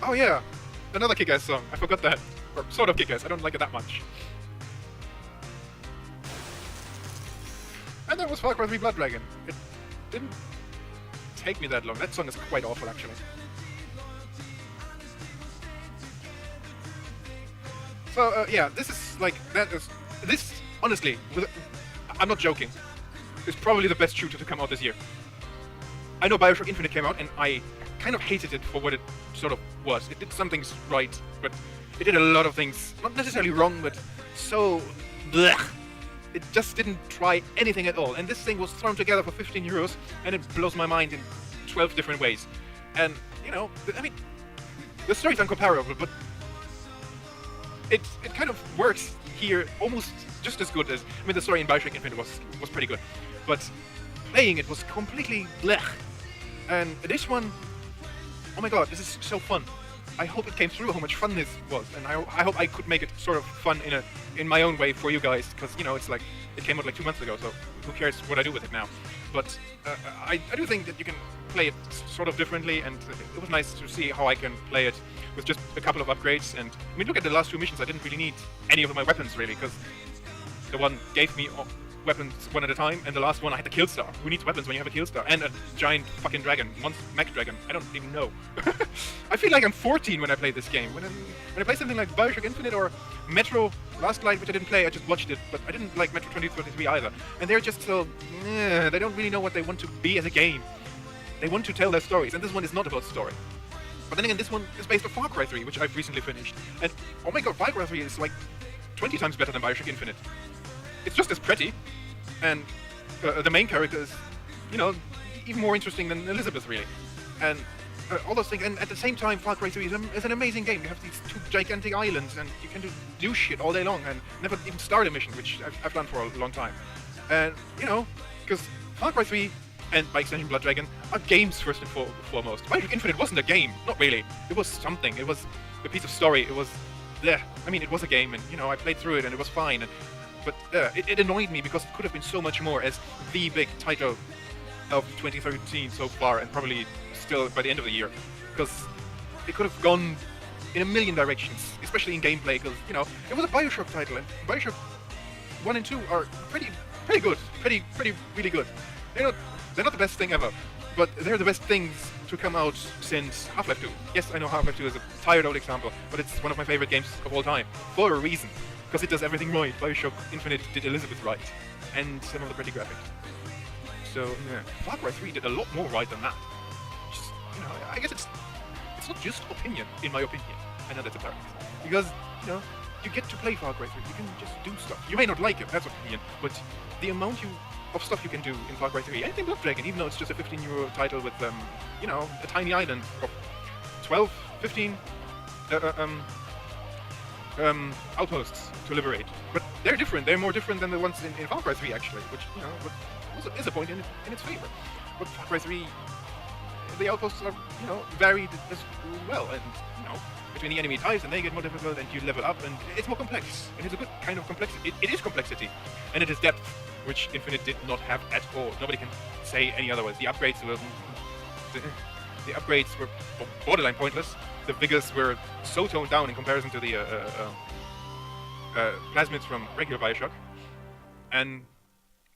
Oh yeah, another kick-ass song. I forgot that. Or sort of kick-ass. I don't like it that much. And that was FarCry 3 Blood Dragon. It didn't take me that long. That song is quite awful, actually. So yeah, this is like this. Honestly, I'm not joking. Is probably the best shooter to come out this year. I know Bioshock Infinite came out, and I kind of hated it for what it sort of was. It did some things right, but it did a lot of things not necessarily wrong, but so blech. It just didn't try anything at all. And this thing was thrown together for 15 euros, and it blows my mind in 12 different ways. And you know, I mean, the story's incomparable, but it kind of works here almost just as good as, I mean, the story in Bioshock Infinite was pretty good, but playing it was completely blech. And this one, oh my god, this is so fun. I hope it came through how much fun this was, and I hope I could make it sort of fun in my own way for you guys, because you know, it's like it came out like 2 months ago, so who cares what I do with it now? But I do think that you can play it sort of differently, and it was nice to see how I can play it with just a couple of upgrades. And I mean, look at the last two missions. I didn't really need any of my weapons really, because the one gave me weapons one at a time, and the last one I had the kill star. Who needs weapons when you have a kill star and a giant fucking dragon, mech dragon? I don't even know. I feel like I'm 14 when I play this game. When I play something like Bioshock Infinite or Metro Last Light, which I didn't play, I just watched it, but I didn't like Metro 2033 either. And they're just so, they don't really know what they want to be as a game. They want to tell their stories, and this one is not about story. But then again, this one is based on FarCry 3, which I've recently finished. And oh my god, FarCry 3 is like 20 times better than Bioshock Infinite. It's just as pretty, and the main character is, you know, even more interesting than Elizabeth, really. And all those things, and at the same time, Far Cry 3 is an amazing game. You have these two gigantic islands, and you can do shit all day long, and never even start a mission, which I've done for a long time. And, you know, because Far Cry 3, and by extension Blood Dragon, are games first and foremost. Bioshock Infinite wasn't a game, not really. It was something. It was a piece of story. It was, I mean, it was a game, and, you know, I played through it, and it was fine. But it annoyed me because it could have been so much more as the big title of 2013 so far, and probably still by the end of the year, because it could have gone in a million directions, especially in gameplay, because, you know, it was a Bioshock title, and Bioshock 1 and 2 are pretty good, really good. They're not the best thing ever, but they're the best things to come out since Half-Life 2. Yes, I know Half-Life 2 is a tired old example, but it's one of my favorite games of all time, for a reason. Because it does everything right. Bioshock Infinite did Elizabeth right, and some of the pretty graphics. So yeah, Far Cry 3 did a lot more right than that. Just, you know, I guess it's not just opinion, in my opinion. I know that's a paradox, because you know, you get to play Far Cry 3. You can just do stuff. You may not like it, that's opinion, but the amount of stuff you can do in Far Cry 3 and in Blood Dragon, even though it's just a 15-euro title with you know, a tiny island of 12, 15 outposts to liberate. But they're different. They're more different than the ones in Far Cry 3, actually, which, you know, also is a point in its favor. But Far Cry 3, the outposts are, you know, varied as well, and, you know, between the enemy types, and they get more difficult, and you level up, and it's more complex. And it's a good kind of complexity. It is complexity, and it is depth, which Infinite did not have at all. Nobody can say any otherwise. The upgrades were borderline pointless. The vigors were so toned down in comparison to the plasmids from regular Bioshock, and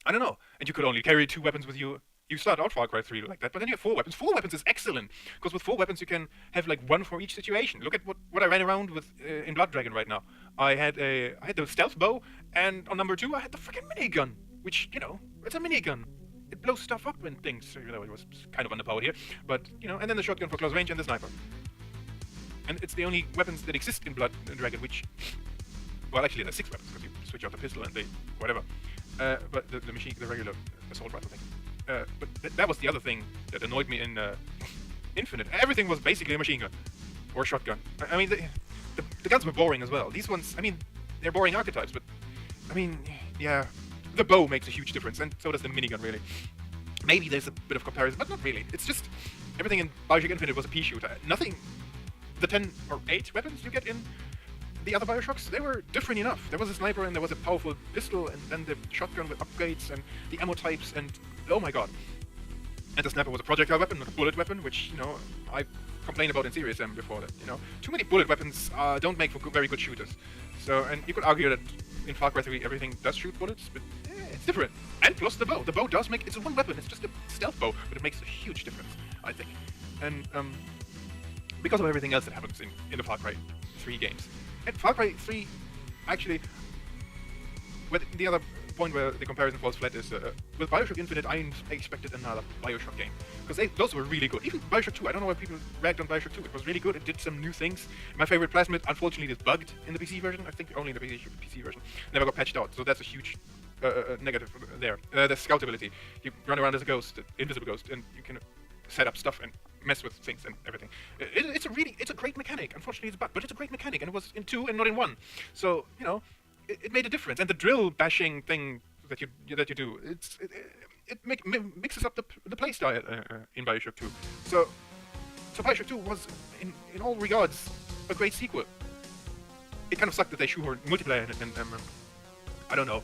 I don't know. And you could only carry 2 weapons with you. You start out Far Cry 3 like that, but then you have 4 weapons. 4 weapons is excellent, because with 4 weapons you can have like one for each situation. Look at what I ran around with in Blood Dragon right now. I had the stealth bow, and on number 2 I had the freaking minigun, which, you know, it's a minigun. It blows stuff up and things. You know, it was kind of underpowered here, but, you know, and then the shotgun for close range and the sniper. And it's the only weapons that exist in Blood Dragon, which, well, actually there's 6 weapons, because you switch out the pistol and whatever. But the regular assault rifle thing. But that was the other thing that annoyed me in Infinite. Everything was basically a machine gun or a shotgun. I mean, the guns were boring as well. These ones, I mean, they're boring archetypes, but I mean, yeah, the bow makes a huge difference, and so does the minigun, really. Maybe there's a bit of comparison, but not really. It's just everything in Bioshock Infinite was a pea shooter. Nothing. The 10 or 8 weapons you get in the other Bioshocks, they were different enough. There was a sniper, and there was a powerful pistol, and then the shotgun with upgrades, and the ammo types, and oh my god. And the sniper was a projectile weapon, not a bullet weapon, which, you know, I complained about in Serious M before that. Too many bullet weapons don't make for very good shooters. So, and you could argue that in FarCry 3 everything does shoot bullets, but it's different. And plus the bow. The bow does make, it's one weapon, it's just a stealth bow, but it makes a huge difference, I think. And because of everything else that happens in the FarCry 3 games. And FarCry 3, actually, with the other point where the comparison falls flat is, with Bioshock Infinite, I expected another Bioshock game. Because those were really good. Even Bioshock 2, I don't know why people ragged on Bioshock 2, it was really good, it did some new things. My favorite plasmid, unfortunately, is bugged in the PC version, I think only in the PC version. Never got patched out, so that's a huge negative there. The scout ability. You run around as a ghost, invisible ghost, and you can set up stuff and mess with things and everything. It's a great mechanic. Unfortunately, it's a bug, but it's a great mechanic, and it was in 2 and not in 1. So, it made a difference. And the drill bashing thing that you do, it mixes up the playstyle in Bioshock 2. So Bioshock 2 was, in all regards, a great sequel. It kind of sucked that they shoehorned multiplayer in it, and I don't know,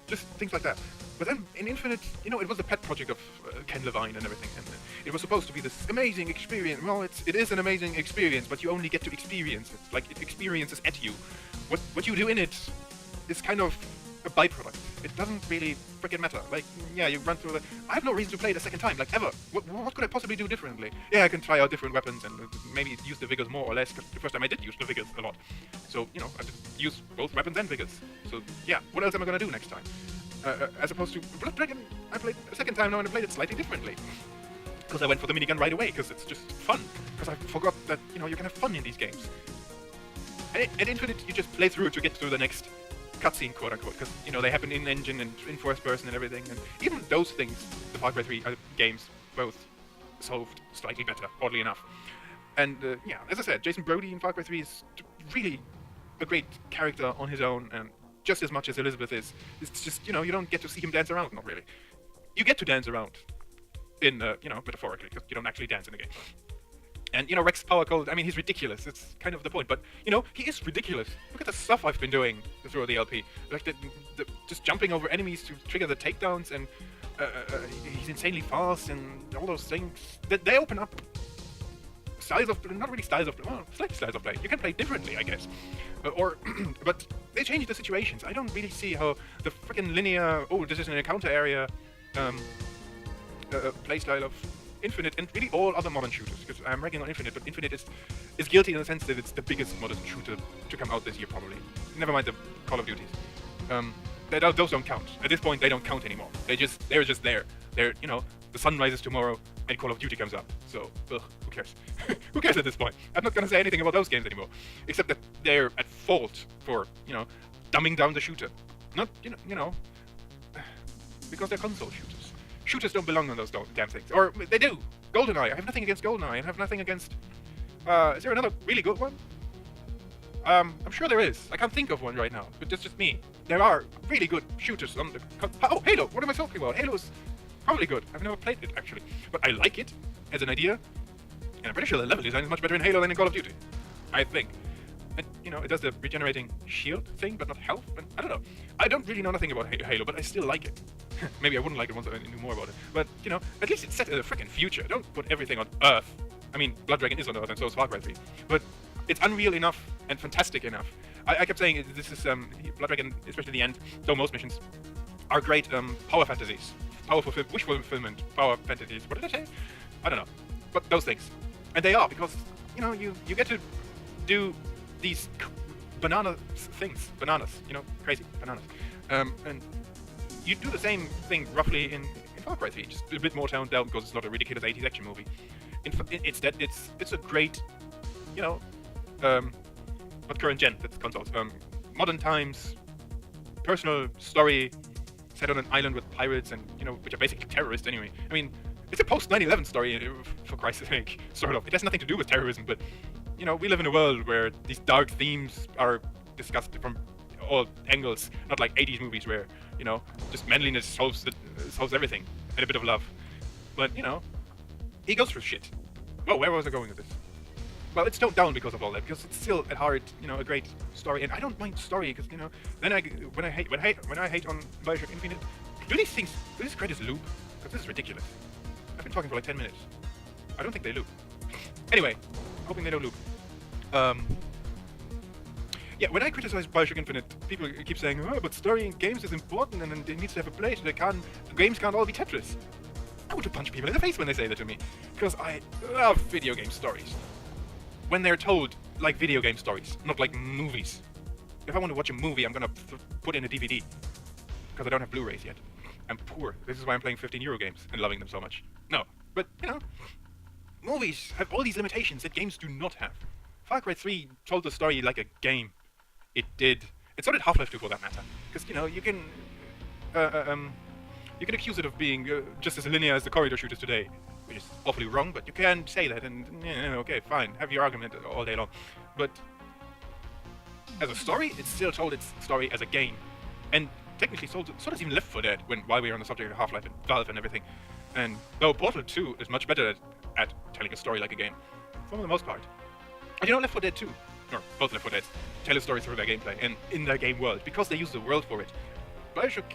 just things like that. But then in Infinite, it was the pet project of Ken Levine and everything, and it was supposed to be this amazing experience. Well, it is an amazing experience, but you only get to experience it. Like, it experiences at you. What you do in it is kind of a byproduct. It doesn't really freaking matter. Like, yeah, you run through the... I have no reason to play it a second time, like, ever. What could I possibly do differently? Yeah, I can try out different weapons and maybe use the Vigors more or less, because the first time I did use the Vigors a lot. So, I just use both weapons and Vigors. So, yeah, what else am I gonna do next time? As opposed to Blood Dragon, I played a second time now and I played it slightly differently. Because I went for the minigun right away, because it's just fun. Because I forgot that, you can have fun in these games. And at Infinite, you just play through to get to the next cutscene, quote-unquote, because, they happen in-engine and in first person and everything, and even those things, the FarCry 3 games, both solved slightly better, oddly enough. And, yeah, as I said, Jason Brody in FarCry 3 is really a great character on his own, and just as much as Elizabeth is. It's just, you don't get to see him dance around, not really. You get to dance around, in, metaphorically, because you don't actually dance in the game. And, Rex Power Cold, I mean, he's ridiculous. It's kind of the point. But, he is ridiculous. Look at the stuff I've been doing through the LP. Like, just jumping over enemies to trigger the takedowns, and he's insanely fast, and all those things. They open up styles of, not really styles of play, well, slightly styles of play. You can play differently, I guess. But they change the situations. I don't really see how the freaking linear, this is an encounter area, playstyle of Infinite, and really all other modern shooters, because I'm ragging on Infinite, but Infinite is guilty in the sense that it's the biggest modern shooter to come out this year, probably. Never mind the Call of Duties. Those don't count. At this point, they don't count anymore. They're just there. They're, the sun rises tomorrow, and Call of Duty comes up. So, who cares? Who cares at this point? I'm not gonna say anything about those games anymore, except that they're at fault for, dumbing down the shooter. Not, because they're console shooters. Shooters don't belong on those damn things. Or, they do! GoldenEye. I have nothing against GoldenEye. I have nothing against... is there another really good one? I'm sure there is. I can't think of one right now, but that's just me. There are really good shooters on the... Oh, Halo! What am I talking about? Halo's probably good. I've never played it, actually. But I like it as an idea. And I'm pretty sure the level design is much better in Halo than in Call of Duty. I think. And, it does the regenerating shield thing, but not health. And I don't know. I don't really know nothing about Halo, but I still like it. Maybe I wouldn't like it once I knew more about it. But, at least it's set in the freaking future. Don't put everything on Earth. I mean, Blood Dragon is on Earth, and so is FarCry 3. But it's unreal enough and fantastic enough. I kept saying this is, Blood Dragon, especially the end, though most missions, are great power fantasies. Powerful wish fulfillment, power fantasies. What did I say? I don't know. But those things. And they are, because, you get to do these banana things. Bananas, crazy bananas. And you do the same thing roughly in FarCry 3, just a bit more toned down because it's not a ridiculous 80s action movie. Instead, it's a great, not current gen, that's consoles. Modern times, personal story set on an island with pirates and, which are basically terrorists anyway. I mean, it's a post 9/11 story, for Christ's sake, sort of. It has nothing to do with terrorism, but, we live in a world where these dark themes are discussed from all angles, not like 80s movies where, just manliness solves everything, and a bit of love. But, he goes through shit. Well, where was I going with this? Well, it's toned down because of all that, because it's still at heart, a great story, and I don't mind story, because, then when I hate on Bioshock Infinite, do these credits loop? Because this is ridiculous. I've been talking for like 10 minutes. I don't think they loop. Anyway, hoping they don't loop. Um, yeah, when I criticize Bioshock Infinite, people keep saying, "Oh, but story in games is important, and it needs to have a place. Games can't all be Tetris." I want to punch people in the face when they say that to me, because I love video game stories. When they're told like video game stories, not like movies. If I want to watch a movie, I'm gonna put in a DVD, because I don't have Blu-rays yet. I'm poor. This is why I'm playing €15 games and loving them so much. No, but you know, movies have all these limitations that games do not have. FarCry 3 told the story like a game. It did. And so did Half-Life 2 for that matter. Because, you know, you can accuse it of being just as linear as the corridor shooters today, which is awfully wrong, but you can say that, and okay, fine, have your argument all day long. But as a story, it still told its story as a game. And technically, so does even Left 4 Dead, while we are on the subject of Half-Life and Valve and everything. And though Portal 2 is much better at telling a story like a game, for the most part. And you know, Left 4 Dead 2, or both Left 4 Dead, tell a story through their gameplay and in their game world, because they use the world for it. Bioshock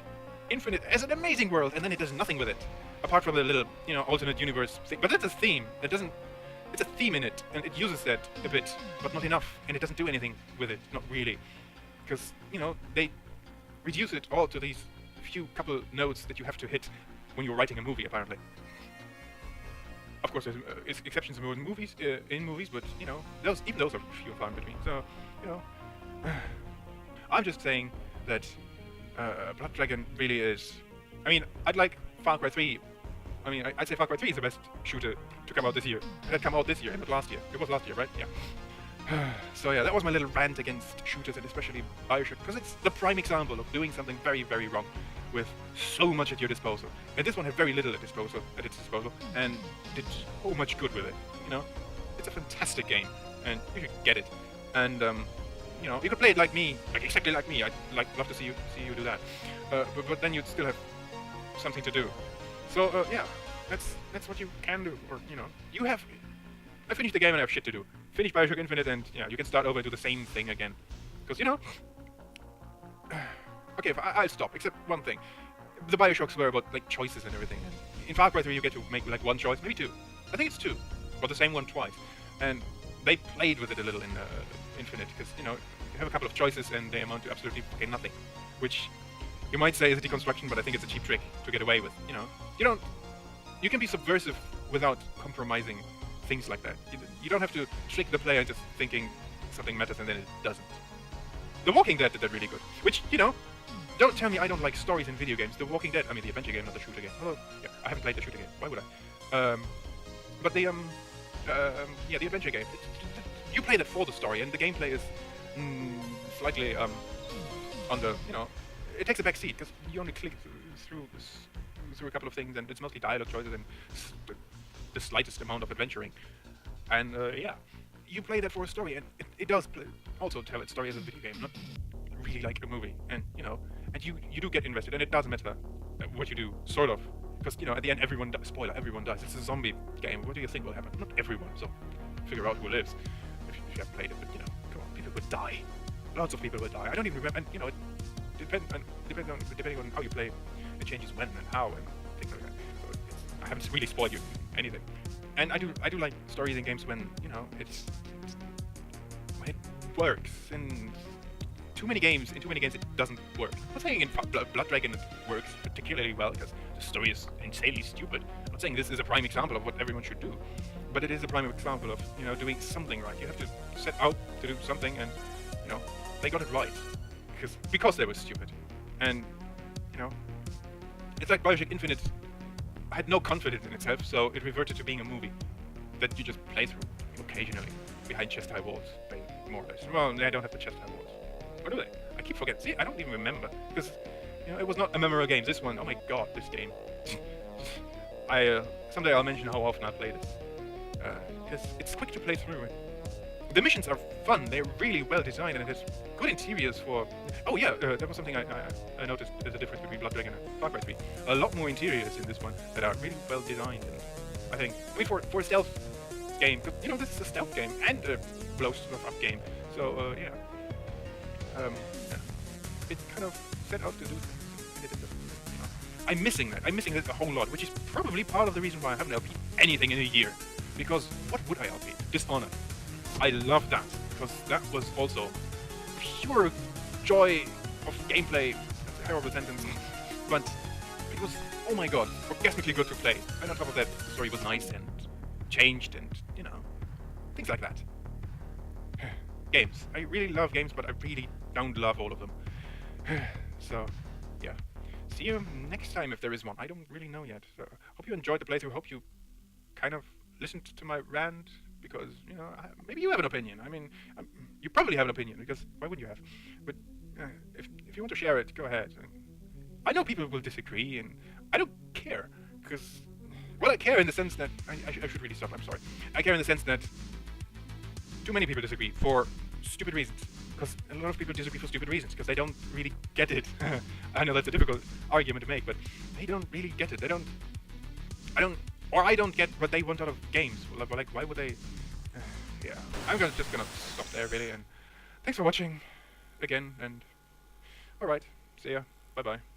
Infinite has an amazing world, and then it does nothing with it, apart from the little, you know, alternate universe thing. But that's a theme. It doesn't. It's a theme in it, and it uses that a bit, but not enough, and it doesn't do anything with it, not really, because you know they reduce it all to these few couple notes that you have to hit when you're writing a movie, apparently. Of course, there's exceptions in movies, but you know, even those are few and far in between. So, you know, I'm just saying that Blood Dragon really is. I mean, I'd like Far Cry 3. I mean, I'd say Far Cry 3 is the best shooter to come out this year. It had come out this year, not last year. It was last year, right? Yeah. So yeah, that was my little rant against shooters, and especially Bioshock, because it's the prime example of doing something very, very wrong with so much at your disposal. And this one had very little at its disposal, and did so much good with it. You know, it's a fantastic game, and you should get it. And you know, you could play it like me, like exactly like me. I'd love to see you do that. But then you'd still have something to do. So yeah, that's what you can do. Or you know, you have. I finished the game and I have shit to do. Finish Bioshock Infinite, and yeah, you can start over and do the same thing again. Because you know. Okay, I'll stop. Except one thing. The Bioshocks were about like choices and everything. In Far Cry 3, you get to make like one choice, maybe two. I think it's two, or the same one twice. And they played with it a little in Infinite, because you know you have a couple of choices and they amount to absolutely fucking nothing. Which you might say is a deconstruction, but I think it's a cheap trick to get away with. You know, you can be subversive without compromising things like that. You don't have to trick the player into thinking something matters and then it doesn't. The Walking Dead did that really good. Which, you know, don't tell me I don't like stories in video games. The Walking Dead, I mean the adventure game, not the shooter game. Although, yeah, I haven't played the shooter game. Why would I? But the yeah, the adventure game. You play that for the story, and the gameplay is slightly on the, you know, it takes a back seat because you only click through a couple of things, and it's mostly dialogue choices and the slightest amount of adventuring. And yeah, you play that for a story, and it does also tell its story as a video game, not really like a movie. And you know, and you do get invested, and it doesn't matter what you do, sort of, because you know at the end everyone dies. Spoiler: everyone dies. It's a zombie game. What do you think will happen? Not everyone, so figure out who lives if you haven't played it. But you know, come on, people will die. Lots of people will die. I don't even remember, and you know, depending on how you play, it changes when and how and things like that. So I haven't really spoiled you anything. And I do like stories in games when, you know, when it works. In too many games it doesn't work. I'm not saying in Blood Dragon it works particularly well because the story is insanely stupid. I'm not saying this is a prime example of what everyone should do, but it is a prime example of, you know, doing something right. You have to set out to do something, and you know they got it right because they were stupid. And you know, it's like Bioshock Infinite had no confidence in itself, so it reverted to being a movie that you just play through occasionally behind chest-high walls, more or less. Well, they don't have the chest-high walls. Or do they? I keep forgetting. See, I don't even remember, because you know it was not a memorable game. This one, oh my god, this game. Someday I'll mention how often I play this, because it's quick to play through. The missions are fun. They're really well designed, and it has good interiors for. Oh yeah, that was something I noticed. There's a difference between Blood Dragon and Far Cry 3. A lot more interiors in this one that are really well designed, and I think, for a stealth game, because you know this is a stealth game and a blow stuff up game. So yeah, it's kind of set out to do things. And it is, you know, I'm missing that a whole lot, which is probably part of the reason why I haven't LP'd anything in a year. Because what would I LP? Dishonored. I love that, because that was also pure joy of gameplay. That's a terrible sentence. But it was, oh my god, orgasmically good to play. And on top of that, the story was nice and changed and, you know, things like that. Games. I really love games, but I really don't love all of them. So, yeah. See you next time if there is one. I don't really know yet. So, hope you enjoyed the playthrough. Hope you kind of listened to my rant, because, you know, maybe you have an opinion. I mean, you probably have an opinion, because why wouldn't you have? But if you want to share it, go ahead. I know people will disagree, and I don't care, because, well, I care in the sense that, I should really stop, I'm sorry. I care in the sense that too many people disagree for stupid reasons. Because a lot of people disagree for stupid reasons, because they don't really get it. I know that's a difficult argument to make, but they don't really get it. I don't get what they want out of games. Like, why would they? Yeah, I'm just gonna stop there, really. And thanks for watching again. And all right, see ya. Bye bye.